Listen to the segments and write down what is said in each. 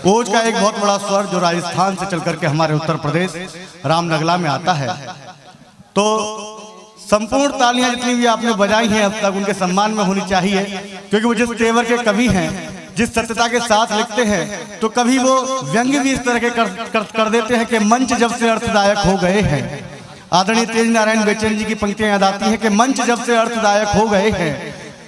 ओज का एक बहुत बड़ा स्वर जो राजस्थान से चल करके हमारे उत्तर प्रदेश रामनगला में आता है। तो संपूर्ण तालियां जितनी भी आपने बजाई हैं अब तक उनके सम्मान में होनी चाहिए, क्योंकि वो जिस तेवर के कवि हैं, जिस सत्यता के साथ लिखते हैं, तो कभी वो व्यंग्य भी इस तरह के कर देते हैं कि मंच जब से अर्थदायक हो गए हैं। आदरणीय तेज नारायण बेचैन जी की पंक्तियां याद आती हैं कि मंच जब से अर्थदायक हो गए हैं,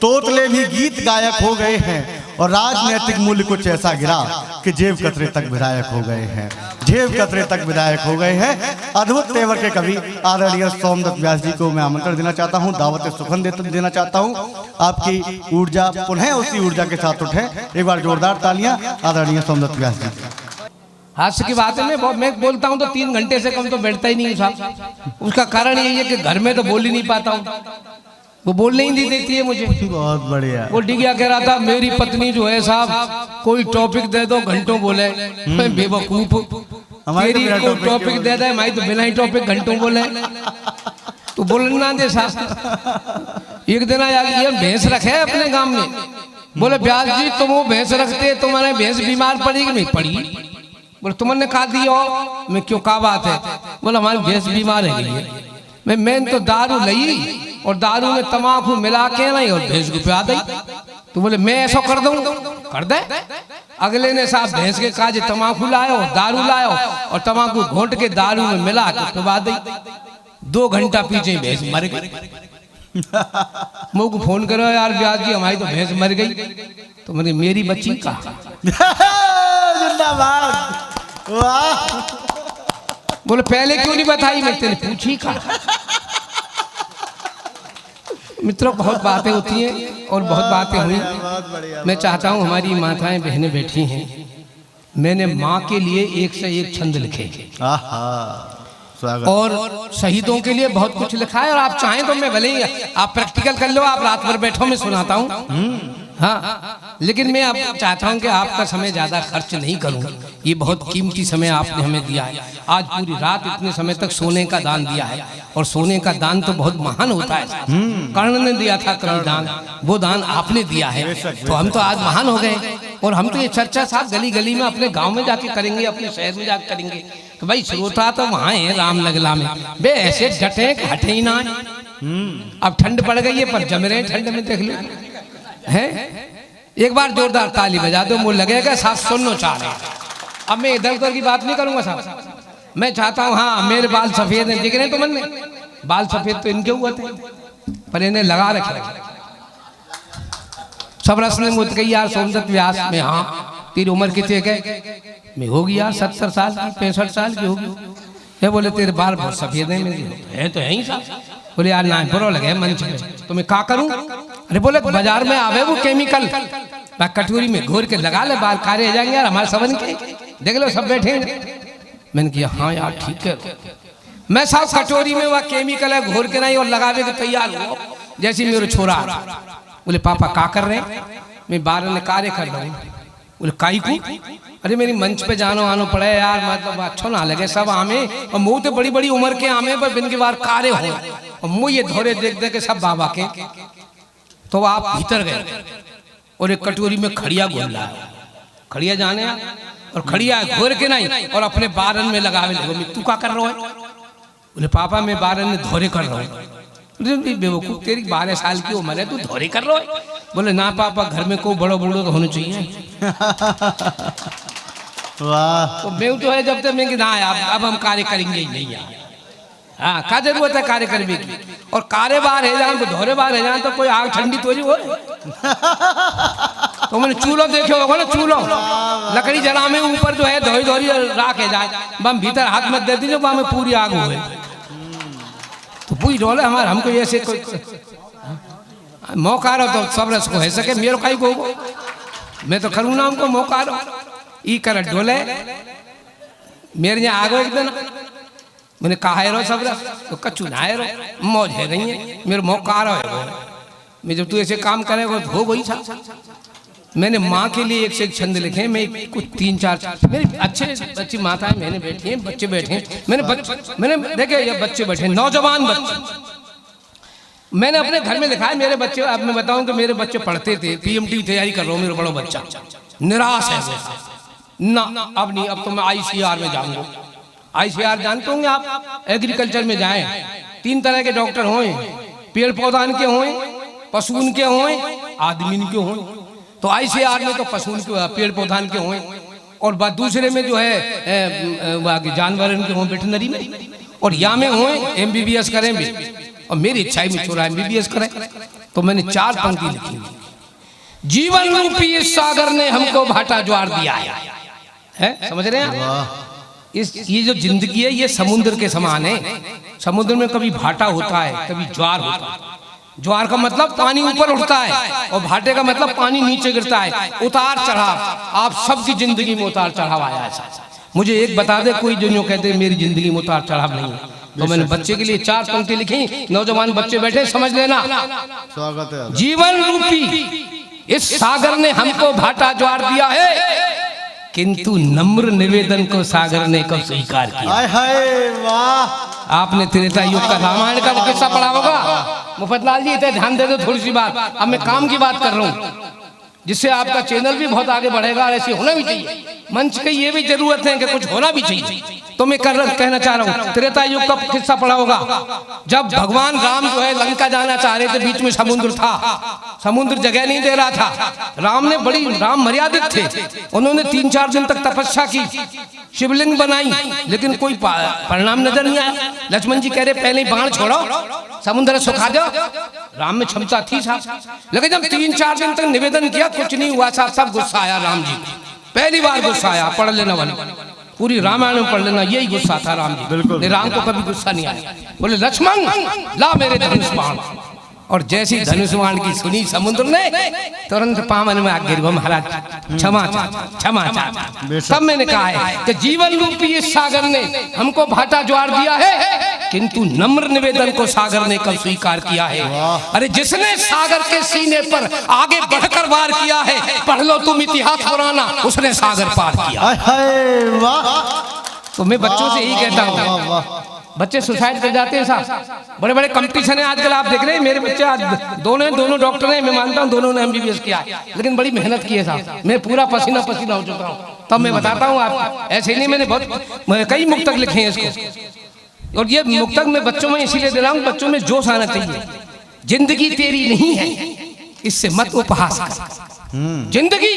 तोतले भी गीत गायक हो गए हैं, और राजनैतिक मूल्य कुछ ऐसा गिरा कि जेब कतरे तक विधायक हो गए हैं, जेब कतरे तक विधायक हो गए हैं। अद्भुत तेवर के कवि आदरणीय सोमदत्त व्यास जी को मैं आमंत्रण देना चाहता हूं, दावत सुखन देना चाहता हूं। आपकी ऊर्जा पुनः उसी ऊर्जा के साथ उठे। एक बार जोरदार तालियां आदरणीय सोमदत्त व्यास जी। हास्य की बात है, मैं बोलता हूँ तो 3 घंटे से कम तो बैठता ही नहीं हूँ साहब। उसका कारण यही है कि घर में तो बोल ही नहीं पाता हूँ, वो बोलने ही नहीं देती है मुझे। बहुत बढ़िया। वो डिगिया कह रहा था मेरी पत्नी जो है साहब कोई टॉपिक दे दो घंटों बोले। मैं बेवकूफ, तेरी कोई टॉपिक दे दे, मैं तो बिना ही टॉपिक घंटों बोले। तो बोलना दे साहब। एक दिन ये भैंस रखे अपने गांव में, बोले व्यास जी तुम वो भैंस रखते, तुम्हारे भैंस बीमार पड़ी कि नहीं पड़ी? बोले तुमने कहा दिया? मैं क्यों, क्या बात है? बोला हमारी भैंस बीमार है। मैं तो दारू लई और दारू में तमाकू मिला के नहीं और भैंस को पिला दी। तो बोले मैं ऐसा कर दूं, कर दे। अगले ने साहब भैंस के काज तमाकू लायो, दारू लायो और तमाकू घोंट के दारू में मिला के पिला दी। 2 घंटा पीछे भैंस मर गई। मुझे को फोन करो यार व्यास जी हमारी तो भैंस मर गई। तो मैंने मेरी बच्ची का बोले पहले क्यों नहीं बताई? मैं तेने पूछी का। मित्रों बहुत बातें होती हैं और बहुत बातें हुई। मैं चाहता हूं हमारी माताएं बहनें बैठी हैं, मैंने माँ के लिए एक से एक छंद लिखे और शहीदों के लिए बहुत कुछ लिखा है। और आप चाहें तो मैं भले ही आप प्रैक्टिकल कर लो, आप रात भर बैठो, मैं सुनाता हूँ। हाँ, लेकिन मैं आप चाहता हूं कि आपका समय ज्यादा खर्च नहीं करूंगा। ये बहुत कीमती समय आपने हमें दिया है। आज पूरी रात इतने समय तक सोने का दान दिया है, और सोने का दान तो बहुत महान होता है। कर्ण ने दिया था कर्ण दान, वो दान आपने दिया है, तो हम तो आज महान हो गए। और हम तो ये चर्चा साहब गली गली में अपने गाँव में जाके करेंगे, अपने शहर में जाके करेंगे कि भाई श्रोता तो वहाँ है रामनगला में, बे ऐसे डटे हटे ही ना। अब ठंड पड़ गई है पर जम रहे ठंड में, देख लो है। एक बार जोरदार ताली बजा दो, मुझे लगेगा साहब सुनना चाह रहे। अब मैं इधर उधर की बात नहीं करूंगा साहब, मैं चाहता हूँ हाँ मेरे बाल सफेद हैं, दिख रहे तो मन में बाल सफेद तो इनके हुए थे पर इन्हें लगा रखे। सब रस ने मुझे कही यार सोमदत्त व्यास में, हाँ तेरी उम्र कितने है? मैं होगी यार 70 साल की, 65 साल की होगी। है बोले तेरे बाल बहुत सफेद हैं। है तो है ही साहब। बोले यार ना बुरा लगे मंच पे, तो मैं क्या करूं? अरे बोले बाजार में आवे वो केमिकल, कटोरी में घोर के लगा ले, बाल काले हो जाएंगे यार हमारे सबन के, देख लो सब बैठे हैं। मैंने कहा हाँ यार ठीक है। मैं साहब कटोरी में वह केमिकल है घोर के नहीं और लगावे के तैयार हो, जैसे मेरे छोरा बोले पापा क्या कर रहे हैं? मैं 12 ने कार्य कर रहा हूँ। बोले काई को? अरे मेरी मंच पे जानो आनो पड़े यार, मतलब अच्छा ना लगे सब आमे, और मुँह तो बड़ी बड़ी उम्र के आमे पर बिन के बार कार्य हो, और मुँह ये धोरे देख दे के सब बाबा के। तो आप भीतर गए और एक कटोरी में खड़िया घोल रहा है, खड़िया जाने और खड़िया घोर के नहीं और अपने बारन में लगावे लगे। तू क्या कर रहा है? बोले पापा मैं बारन में धोरे कर रहा हूँ। बेवकूफ तेरी 12 साल की उम्र है, तू धोरे कर रहा है? बोले ना पापा घर में को बड़ो बड़ो तो होना चाहिए। वाह। तो मैं तो है जब तक मैं ना अब हम कार्य करेंगे ही नहीं यार। हाँ क्या जरूरत है कार्य करने की? और कार्य बाहर है जान तो धोरे बाहर है जान तो कोई आग ठंडी तो नहीं हो। तो मैंने चूल्हा देखे होगा ना, चूल्हा लकड़ी जला में ऊपर जो है धोई धोरी राख है जाए, बम भीतर हाथ मत दे दीजिए वहां में पूरी आग हुए। तो पूरी डोले हमारे हमको ऐसे कोई मौका रहो तो सब रस को है सके मेरे कहीं को मैं तो करूँ ना हमको मौका रहो ई कर डोले मेरे यहाँ आ गए एक दिन। मैंने कहा है रो सब रस तो कच्चू ना है रो मौज है गई है मेरे मौका आ रहा है। मैं जब तू ऐसे काम करेगा तो हो गई था। मैंने माँ के लिए एक से एक छंद लिखे। मैं कुछ 3-4 मेरी अच्छी माताएं मैंने बैठी हैं, बच्चे बैठे हैं। मैंने देखे ये बच्चे बैठे नौजवान बच्चे मैंने अपने घर में लिखा है। मेरे बच्चे अब मैं बताऊं कि मेरे बच्चे पढ़ते थे, पीएमटी तैयारी कर रहा हूँ। मेरा बड़ा बच्चा निराश है ना अब नहीं, अब तो मैं आईसीआर में जाऊंगा। आईसीआर जानते होंगे आप, एग्रीकल्चर में जाएं, 3 तरह के डॉक्टर हों, पेड़ पौधा के हों, पशुओं के हों, आदमी के हों। तो आईसीआर में तो पशुओं के, पेड़ पौधा के हों, और बात दूसरे में जो है जानवर के हों, वेटनरी में, और यहाँ में हों एमबीबीएस करें भी। और मेरी इच्छा में छोड़ा एमबीबीएस करें। तो मैंने 4 पंक्ति लिखी, जीवन रूपी इस सागर ने हमको भाटा ज्वार दिया है, समझ रहे हैं? ये जो जिंदगी है ये समुद्र के समान है। समुद्र में कभी भाटा होता है, कभी ज्वार होता है। ज्वार का मतलब पानी ऊपर उठता है, और भाटे का मतलब पानी नीचे गिरता है। उतार चढ़ाव, आप सबकी जिंदगी में उतार चढ़ाव आया है। मुझे एक बता दे कोई जो कहते मेरी जिंदगी में उतार चढ़ाव नहीं है। तो मैंने बच्चे के लिए 4 पंक्ति लिखी, नौजवान बच्चे बैठे समझ लेना। स्वागत है। जीवन रूपी इस सागर ने हमको भाटा ज्वार दिया है, किंतु नम्र निवेदन को सागर ने कब स्वीकार किया। हाय हाय वाह। आपने त्रेता युग का रामायण का वो किस्सा पढ़ा होगा। मुफतलाल जी इतने ध्यान दे दो थोड़ी सी बात। अब मैं काम की बात कर रहा हूँ, जिससे आपका चैनल भी बहुत आगे बढ़ेगा, और ऐसे होना भी चाहिए। मंच की ये भी जरूरत है कि कुछ होना भी चाहिए। तो मैं कहना चाह रहा हूँ, त्रेता युग का किस्सा पढ़ा होगा, जब भगवान राम जो है लंका जाना चाह रहे थे, बीच में समुद्र था, समुद्र जगह नहीं दे रहा था। राम मर्यादित थे, उन्होंने 3-4 दिन तक तपस्या की, शिवलिंग बनाई, लेकिन कोई परिणाम नजर नहीं आया। लक्ष्मण जी कह रहे पहले ही बाण छोड़ो, समुद्र सुखा दो। राम में क्षमता थी साहब, लेकिन जब 3-4 दिन तक निवेदन किया कुछ नहीं हुआ साहब, सब गुस्सा आया राम जी को। पहली बार गुस्सा आया, पढ़ लेना वाले, पूरी रामायण में पढ़ लेना, यही गुस्सा था राम जी। बिल्कुल राम को कभी गुस्सा नहीं आया। बोले लक्ष्मण ला मेरे धनुष बाण, और जैसी धनुष बाण की सुनी समुद्र ने, तुरंत पावन में आगे महाराज क्षमा चाचा। तब मैंने कहा है कि जीवन रूपी इस सागर ने हमको भाटा ज्वार दिया है, किंतु नम्र निवेदन को सागर ने कब स्वीकार किया है। अरे जिसने सागर के सीने पर आगे बढ़कर वार किया है, पढ़ लो तुम इतिहास पुराना, उसने सागर पार किया। तो मैं बच्चों से यही कहता हूँ, बच्चे सुसाइड कर जाते हैं साहब। बड़े बड़े कंपटीशन है आजकल, आप देख रहे हैं। मेरे बच्चे आज दोनों डॉक्टर हैं, मैं मानता हूँ दोनों ने एमबीबीएस किया है, लेकिन बड़ी मेहनत की है साहब। मैं पूरा पसीना हो चुका हूँ। तब मैं बताता हूँ आपको, ऐसे नहीं, मैंने कई मुक्तक लिखे हैं इसको। और ये मुक्तक मैं बच्चों में इसीलिए दे रहा हूँ, बच्चों में जोश आना चाहिए। जिंदगी तेरी नहीं है, इससे मत उपहास कर। जिंदगी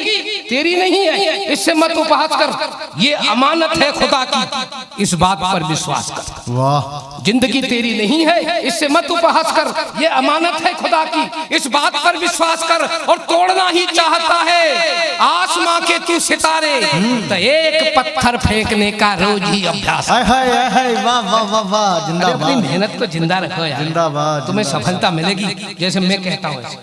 तेरी नहीं है, इससे मत उपहास कर। ये अमानत है खुदा की, इस बात पर विश्वास कर। वाह। जिंदगी तेरी नहीं है, इससे मत उपहास कर। ये अमानत है खुदा की, इस बात पर विश्वास कर। और तोड़ना ही चाहता है आसमां के तू सितारे, तो एक पत्थर फेंकने का रोज ही अभ्यास। वाह वाह वाह वाह। जिंदाबाद। अपनी मेहनत को जिंदा रखो यार, जिंदाबाद। तुम्हें सफलता मिलेगी, जैसे मैं कहता हूँ।